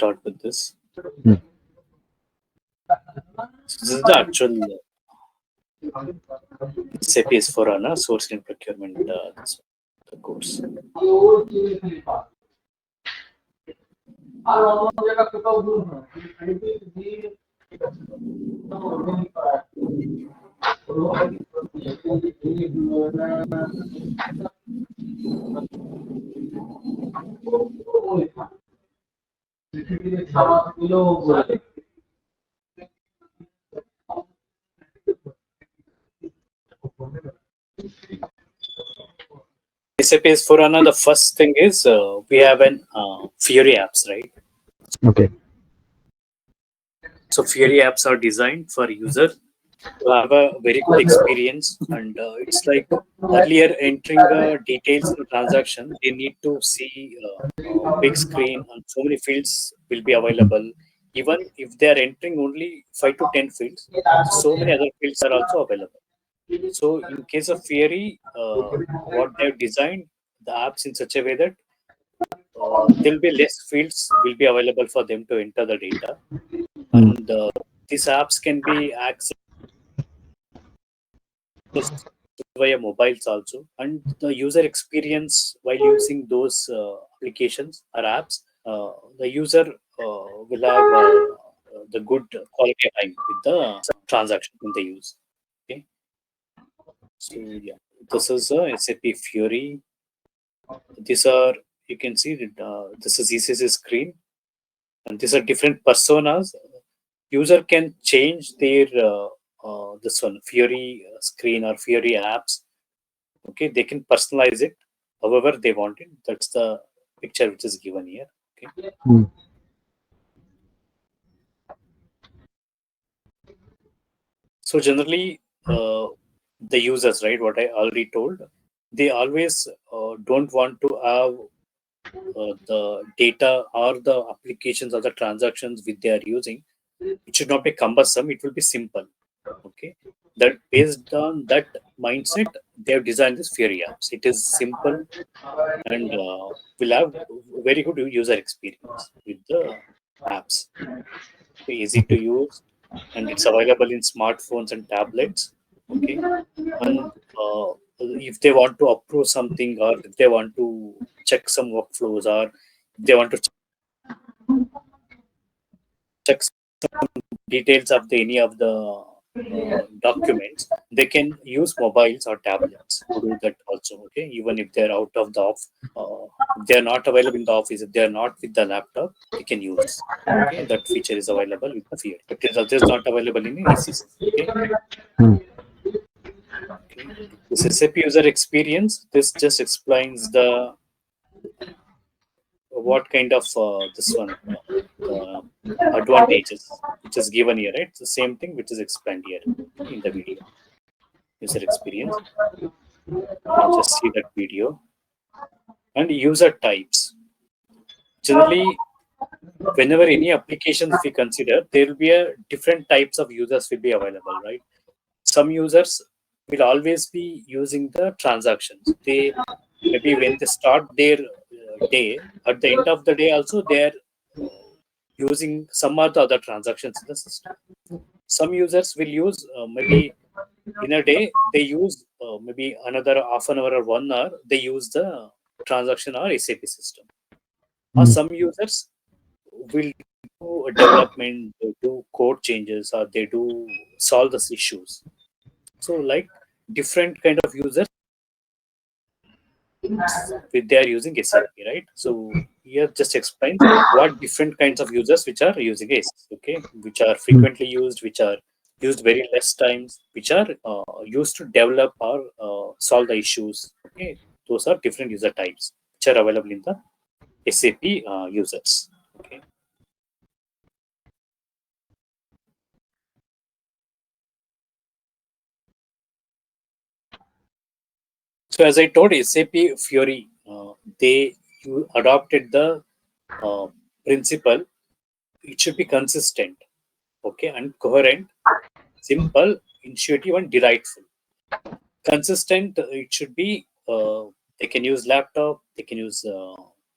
start with this. Hmm. So this is the actual SAP S4HANA sourcing and procurement the course. SAP S4HANA, the first thing is we have an Fiori apps, right? Okay. So Fiori apps are designed for user to have a very good experience, and it's like earlier entering details in the transaction, they need to see big screen and so many fields will be available. Even if they are entering only 5 to 10 fields, so many other fields are also available. So in case of Fiori, what they've designed the apps in such a way that there will be less fields will be available for them to enter the data, and these apps can be accessed via mobiles also, and the user experience while using those applications or apps, the user will have the good quality of time with the transaction when they use. Okay, so yeah, this is SAP Fiori. These are, you can see that this is ECC screen, and these are different personas. User can change their this one Fiori screen or Fiori apps. Okay, they can personalize it however they want it. That's the picture which is given here. Okay. Hmm. So generally, the users, right? What I already told, they always don't want to have the data or the applications or the transactions which they are using. It should not be cumbersome. It will be simple. Okay. That based on that mindset, they have designed this Fiori apps. It is simple and will have very good user experience with the apps. Easy to use, and it's available in smartphones and tablets. Okay, and if they want to approve something, or if they want to check some workflows, or if they want to check some details of any of the documents, they can use mobiles or tablets to do that also. Okay, even if they're out of the off, if they're not available in the office, if they're not with the laptop, they can use. Okay, that feature is available with the Fiori, but it is not available in ECC. Okay. Hmm. Okay. This SAP user experience. This just explains the what kind of this one advantages which is given here. Right, it's the same thing which is explained here in the video. User experience. Just see that video. And user types. Generally, whenever any applications we consider, there will be a different types of users will be available, right? Some users will always be using the transactions. They maybe when they start their day, at the end of the day also they are using some or the other transactions in the system. Some users will use maybe in a day they use maybe another half an hour or 1 hour they use the transaction or SAP system. Or some users will do a development, they do code changes, or they do solve the issues. So like different kind of users with they are using SAP, right? So here just explain what different kinds of users which are using SAP, okay, which are frequently used, which are used very less times, which are used to develop or solve the issues. Okay, those are different user types which are available in the SAP users. Okay. So as I told, SAP Fiori, they adopted the principle. It should be consistent, okay, and coherent, simple, intuitive, and delightful. Consistent, it should be. They can use laptop, they can use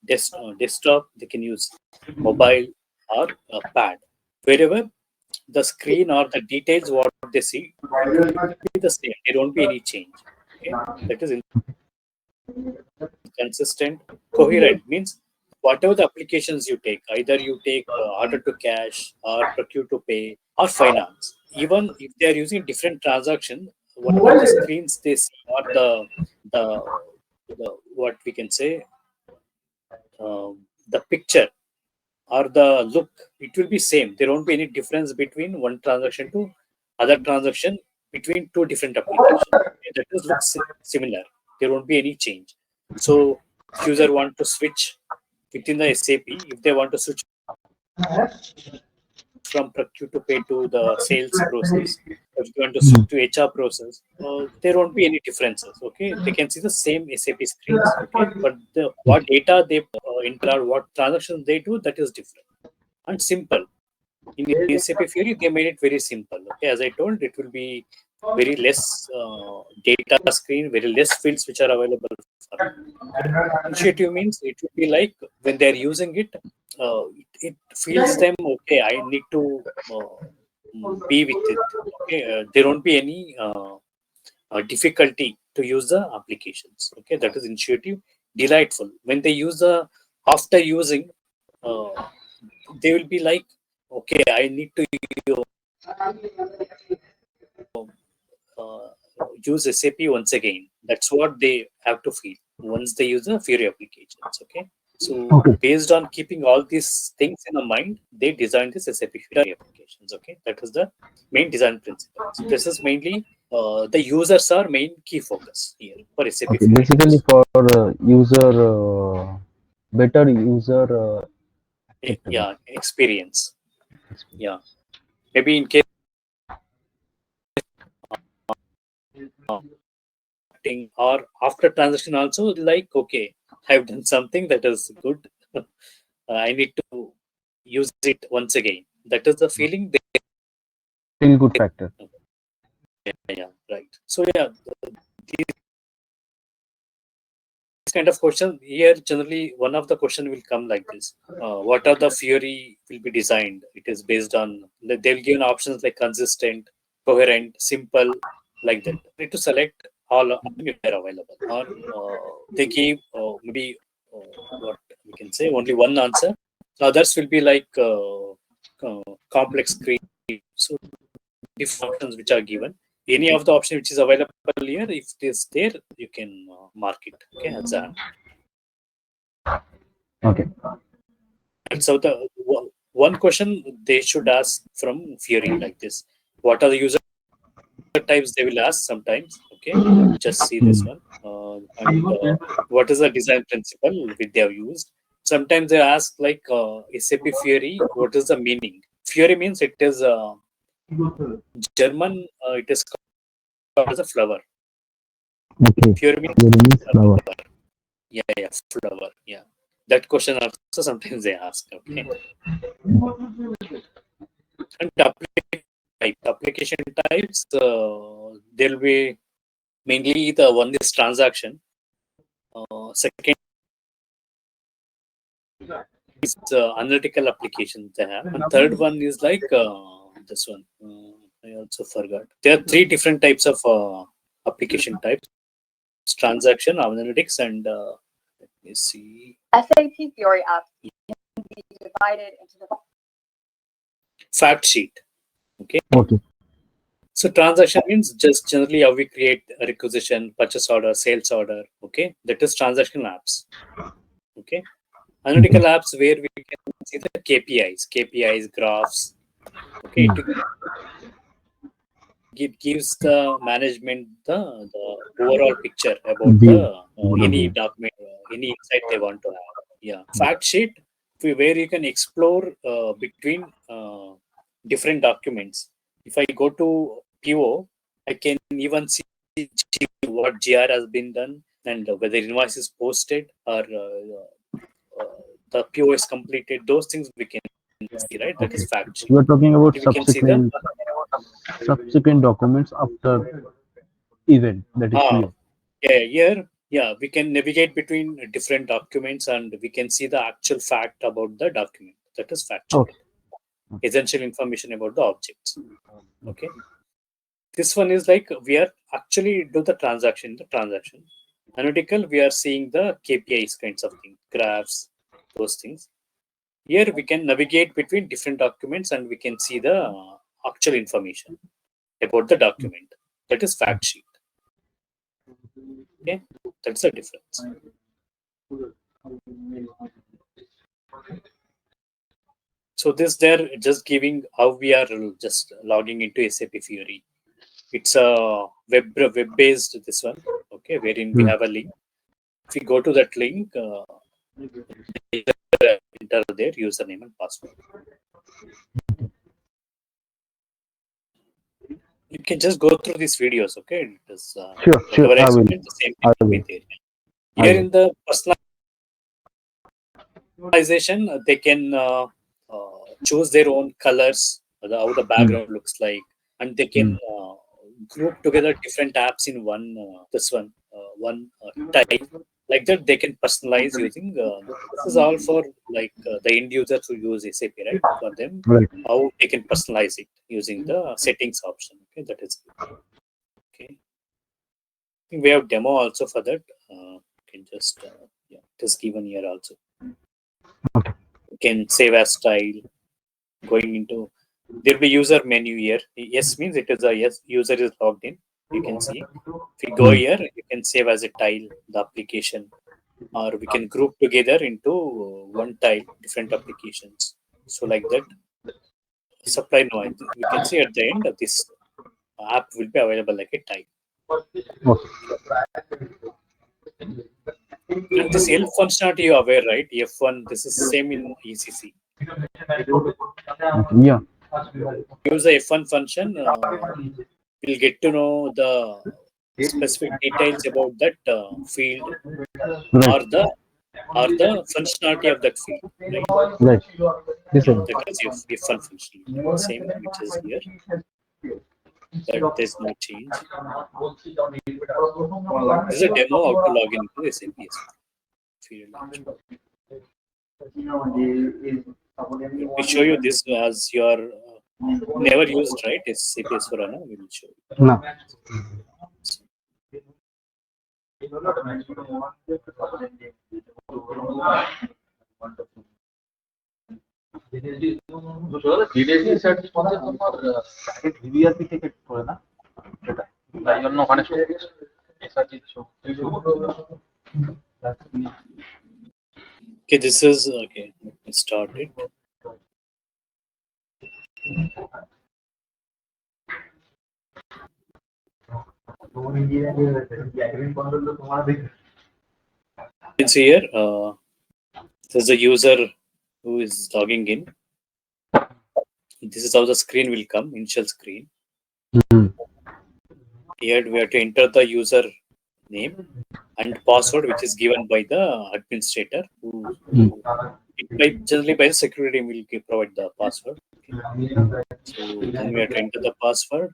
desktop, they can use mobile, or a pad. Wherever the screen or the details what they see, it will be the same. There won't be any change. Okay, that is consistent. Coherent means whatever the applications you take, either you take order to cash or procure to pay or finance. Even if they are using different transaction, whatever the screens they see or the, the what we can say, the picture or the look, it will be same. There won't be any difference between one transaction to other transaction between two different applications. That is looks similar. There won't be any change. So if user want to switch within the SAP, if they want to switch from procure to pay to the sales process, if you want to switch to HR process, there won't be any differences. Okay, they can see the same SAP screens. Okay, but what data they enter or what transactions they do, that is different and simple. In SAP Fury, they made it very simple. Okay, as I told, it will be very less data screen, very less fields which are available. Initiative means it will be like when they are using it, it feels them okay. I need to be with it. Okay, there won't be any difficulty to use the applications. Okay, that is intuitive, delightful. When they use the after using, they will be like, okay, I need to uh, use SAP once again. That's what they have to feel once they use the Fury applications. Okay. So based on keeping all these things in the mind, they designed this SAP Fury applications. Okay, that was the main design principle. So this is mainly the users are main key focus here for SAP Okay, Fury. basically for user better user acceptable. Yeah, experience. Yeah, maybe in case or after transaction also, like, okay, I've done something that is good. I need to use it once again. That is the feeling they, Feel good factor. yeah, right. So yeah, this kind of question here, generally one of the question will come like this: what are the Fury will be designed? It is based on, they'll give options like consistent, coherent, simple, like that. You need to select all of them if they're available, or they give maybe what we can say only one answer. Others will be like complex screen. So different options which are given. Any of the option which is available here, if it is there, you can mark it. Okay, as a, Okay. so the one question they should ask from Fury like this: what are the user types they will ask sometimes? Okay, just see this one. And what is the design principle which they have used? Sometimes they ask like SAP Fury, what is the meaning? Fury means it is German. It is called as a flower. Okay. Fury means Your name is flower. yeah, flower. Yeah, that question also sometimes they ask. Okay, and application types, there will be mainly the one is transaction. Second is analytical applications they have, and third one is like this one. I also forgot. There are three different types of application types: transaction, analytics, and let me see. SAP Fiori app can be divided into the Fact sheet. Okay. Okay. So transaction means just generally how we create a requisition, purchase order, sales order. Okay, that is transaction apps. Okay, analytical apps where we can see the KPIs, graphs. Okay, it gives the management the overall picture about View. the any document, any insight they want to have. Yeah, fact sheet where you can explore between different documents. If I go to PO, I can even see what GR has been done and whether invoice is posted or the PO is completed. Those things we can see, right? That is fact sheet. You are talking about We can see the subsequent documents after event, that is PO. yeah, we can navigate between different documents and we can see the actual fact about the document. That is factual. Okay. Essential information about the objects. Okay. This one is like we are actually do the transaction. Analytical, we are seeing the KPIs kinds of things, graphs, those things. Here we can navigate between different documents and we can see the actual information about the document. That is fact sheet. Okay, that's the difference. So this they're just giving how we are just logging into SAP Fiori. It's a web-based this one, okay, wherein we have a link. If we go to that link, enter their username and password. You can just go through these videos, okay? It is, Sure. whatever I will. explained, the same thing will be there. Here in the personalization, they can choose their own colors, how the background looks like, and they can group together different apps in one type. Like that, they can personalize using. This is all for like the end users who use SAP, right? For them, Right. how they can personalize it using the settings option. Okay, that is good. Okay. I think we have demo also for that. You can just it is given here also. Okay. You can save as style. Going into there will be user menu here. Yes means it is a yes user is logged in. You can see. If you go here, you can save as a tile the application, or we can group together into one tile different applications. So like that, supply noise. We can see at the end of this app will be available like a tile. Okay. And this F functionality you are aware, right? F1, this is same in ECC. Yeah. Use the F1 function, we'll get to know the specific details about that field Right. or the functionality of that field, right? Right. This is That is F1 functionality, same which is here. That there's no change. This is a demo how to log into SAP field. We show you this as your never used, right? SAP S4HANA. We will show you. no. Okay, this is okay. Let me start it. You can see here, there's a user who is logging in. This is how the screen will come, initial screen. Here we have to enter the user name and password, which is given by the administrator. Generally, by the security, will provide the password. Okay. So then we have to enter the password.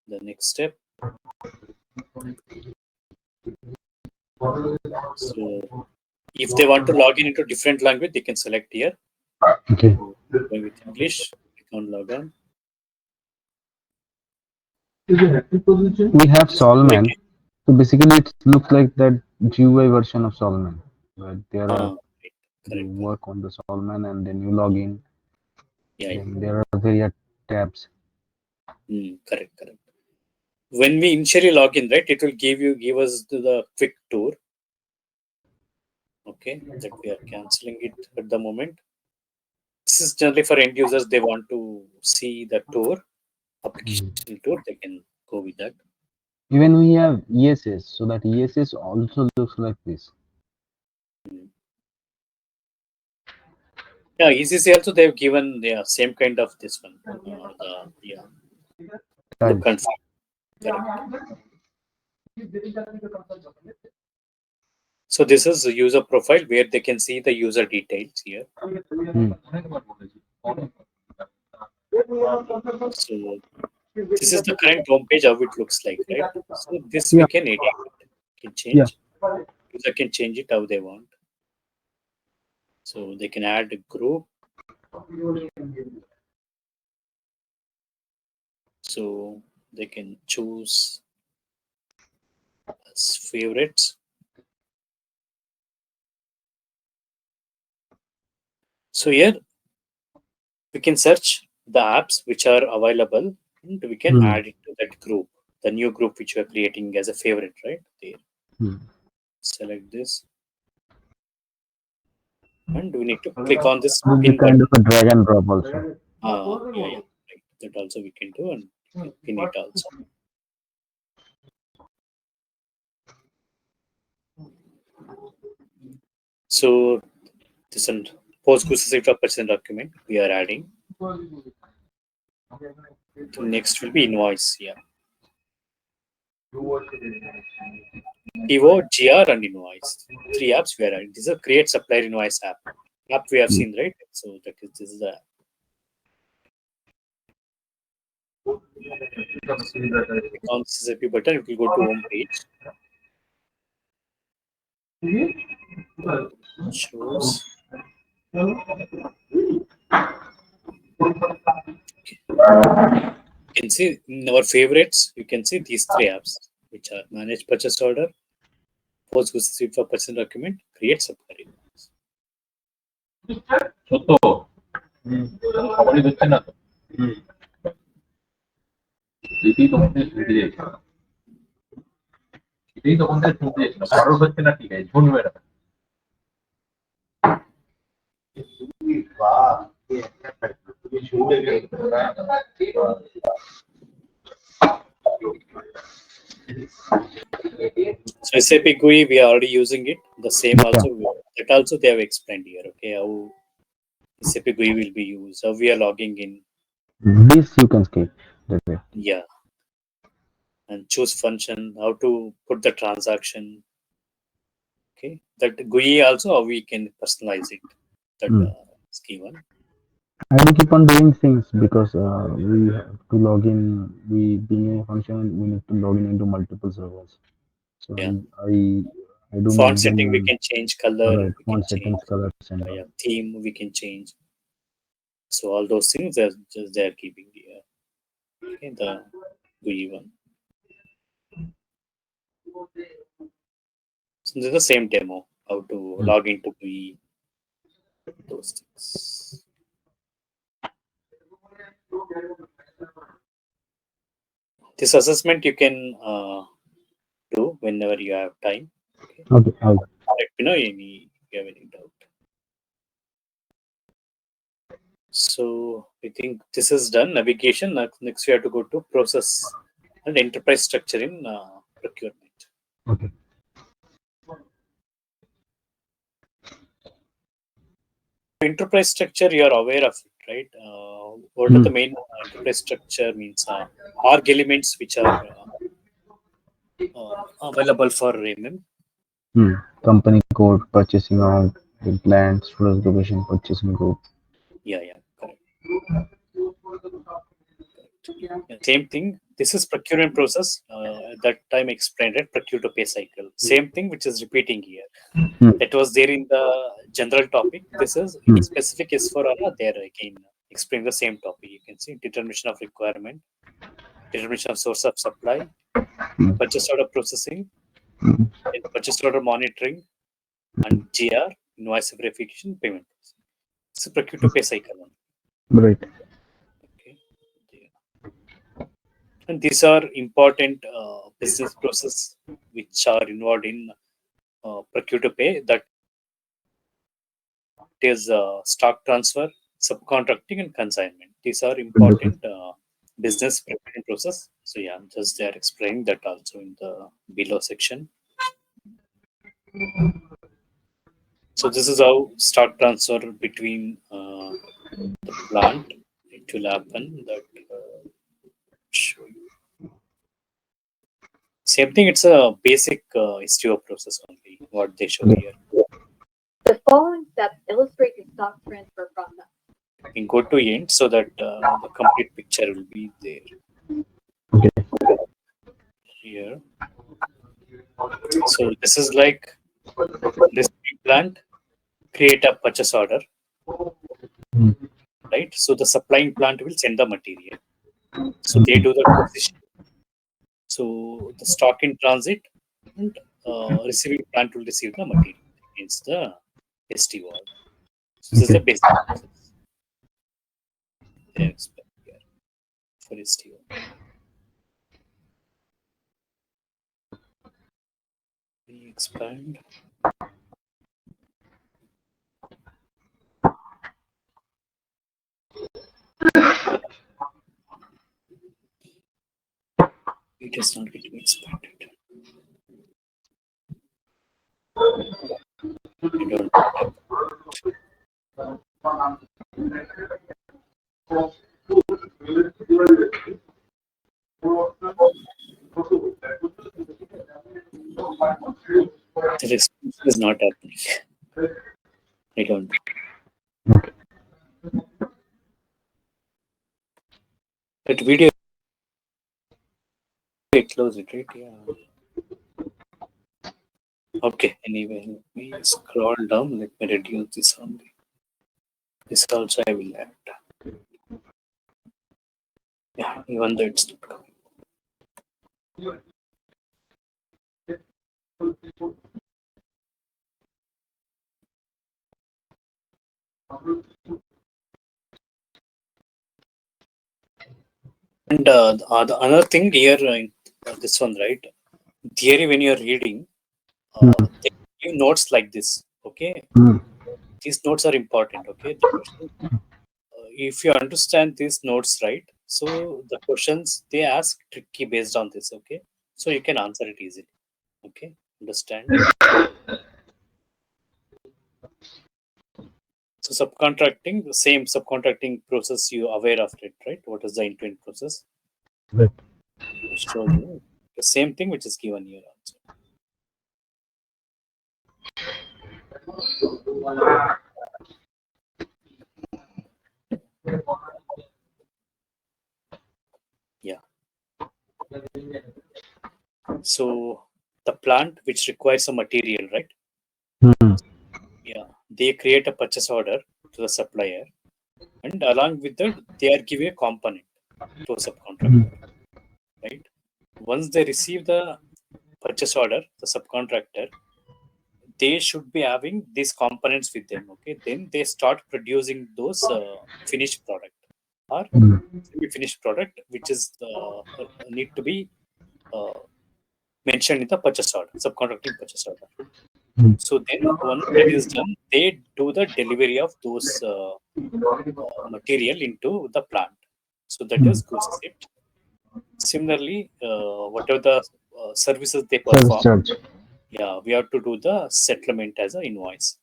The next step. So if they want to log in into different language, they can select here. Okay. Going with English, click on log on. We have Solman. So basically, it looks like that GUI version of Solman. But there are you work on the Solman and then you log in. Yeah. Then there are various tabs. Correct. When we initially log in, right, it will give us the quick tour. Okay, that we are canceling it at the moment. This is generally for end users. They want to see the tour, application tour. They can go with that. Even we have ESS, so that ESS also looks like this. Yeah, ECC also they've given same kind of this one. Look and feel. Correct. So this is a user profile where they can see the user details here. So this is the current homepage how it looks like, right? So this we can edit, can change. User can change it how they want. So they can add a group. So they can choose as favorites. So here we can search the apps which are available and we can add it to that group, the new group which we are creating as a favorite, right? There. Select this. And we need to click on this Will be pin kind button. of a drag and drop also. Yeah, right. That also we can do, and pin it also. So this is post-processing document we are adding. Next will be invoice. Yeah. PO, GR, and invoice. 3 apps we are adding. This is a create supplier invoice app. App we have seen, right? So this is the app. On SAP button, it will go to home page. Shows. You can see in our favorites, you can see these 3 apps, which are manage purchase order, post receipt for purchase document, create supplier invoice. So SAP GUI, we are already using it. The same also, that also they have explained here. Okay, how SAP GUI will be used, how we are logging in. This you can skip. That way. Yeah. And choose function, how to put the transaction. Okay, that GUI also, how we can personalize it. That is given. I will keep on doing things because we have to log in. We being a function, we need to log in into multiple servers. So Yeah. I do Font make setting, we them can change color. right. We can Font settings, change. colors, and Yeah, theme we can change. So all those things they are keeping here. Okay, the GUI one. So this is the same demo, how to log into GUI, those things. This assessment you can do whenever you have time. Okay. Let me know if you have any doubt. So I think this is done. Navigation. Next we have to go to process and enterprise structure in procurement. Okay. Enterprise structure, you are aware of it, right? What are the main enterprise structure means? Org elements which are available for MM. Company code, purchasing out, plant, student location, purchasing group. Yeah, correct. Yeah, same thing. This is procurement process. That time explained, right? Procure to pay cycle. Same thing, which is repeating here. That was there in the general topic. This is in specific S4HANA. There again explain the same topic. You can see determination of requirement, determination of source of supply, purchase order processing, purchase order monitoring, and GR, invoice verification, payment. It's a procure to pay cycle one. Right. Okay. And these are important business process which are involved in procure to pay. That is stock transfer, subcontracting, and consignment. These are important business procurement process. So yeah, I'm just there explaining that also in the below section. So this is how stock transfer between the plant it will happen. That show you. Same thing. It's a basic STO process only. What they show here. The following steps illustrate the stock transfer process. You can go to end so that the complete picture will be there. Okay. Here. So this is like this plant create a purchase order, Hmm. right? So the supplying plant will send the material. So they do the position. So the stock in transit and receiving plant will receive the material against the STO order. So this is the basic process they expect here for STO. We expand. It is not getting expanded. I don't know. The response is not happening. I don't know. That video, I close it, right? Yeah. Okay, anyway, let me scroll down. Let me reduce this only. This also I will add. Yeah, even though it's not coming. And the another thing here, this one, right? Theory, when you're reading, they give notes like this. Okay, these notes are important. Okay, the question, if you understand these notes right, so the questions they ask tricky based on this. Okay, so you can answer it easily. Okay, understand. So subcontracting, the same subcontracting process, you aware of it, right? What is the end-to-end process? Right. I showed you the same thing which is given here also. Yeah. So the plant which requires a material, right? Yeah, they create a purchase order to the supplier, and along with that, they are giving a component to a subcontractor, right? Once they receive the purchase order, the subcontractor, they should be having these components with them. Okay, then they start producing those finished product or semi-finished product, which is need to be mentioned in the purchase order, subcontracting purchase order. So then, once that is done, they do the delivery of those material into the plant. So that is goods shipped. Similarly, whatever the services they Service perform, charge. yeah, we have to do the settlement as an invoice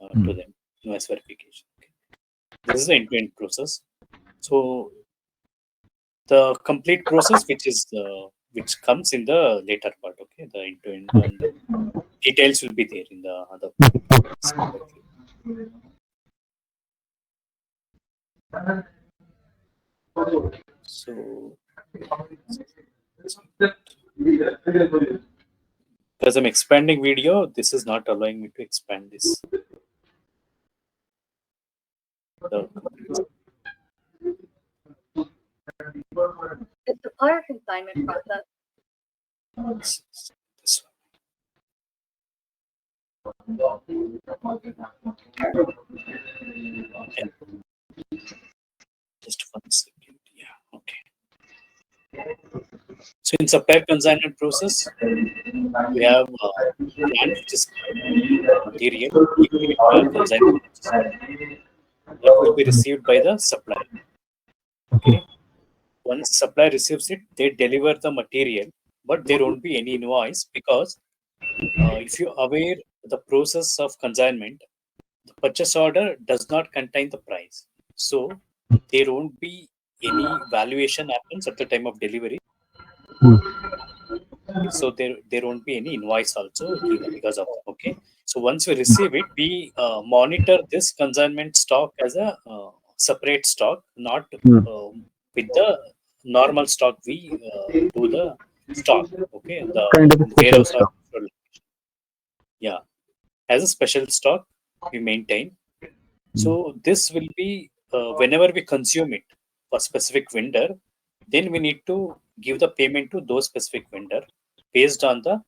to them, invoice verification. Okay. This is the end-to-end process. So the complete process, which comes in the later part, okay, the end-to-end and details will be there in the other part. So because I'm expanding video, this is not allowing me to expand this. The supplier consignment process. This one. Yeah. Just 1 second. Yeah. Okay. So in supplier consignment process, we have plant which is material consignment that will be received by the supplier. Okay. Once supplier receives it, they deliver the material, but there won't be any invoice because if you are aware the process of consignment, the purchase order does not contain the price. So there won't be any valuation happens at the time of delivery. So there won't be any invoice also given because of that. Okay. So once we receive it, we monitor this consignment stock as a separate stock, not with the normal stock. We do the stock. Okay. The Kind of a special warehouse stock. or yeah, as a special stock, we maintain. So this will be whenever we consume it for specific vendor, then we need to give the payment to those specific vendor based on the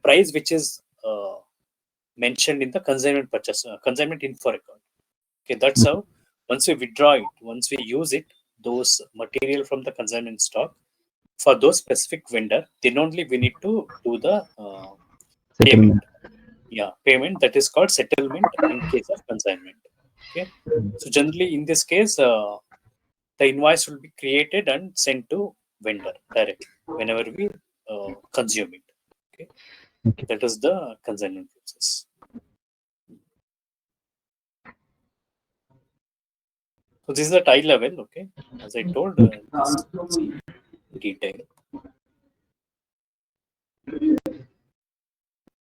price which is mentioned in the consignment purchase, consignment info record. Okay, that's how once we withdraw it, once we use it, those material from the consignment stock for those specific vendor, then only we need to do the payment. Yeah, payment, that is called settlement in case of consignment. Okay, so generally in this case, the invoice will be created and sent to vendor directly whenever we consume it. Okay, Okay. that is the consignment process. So this is at eye level. Okay, as I told, this is detail.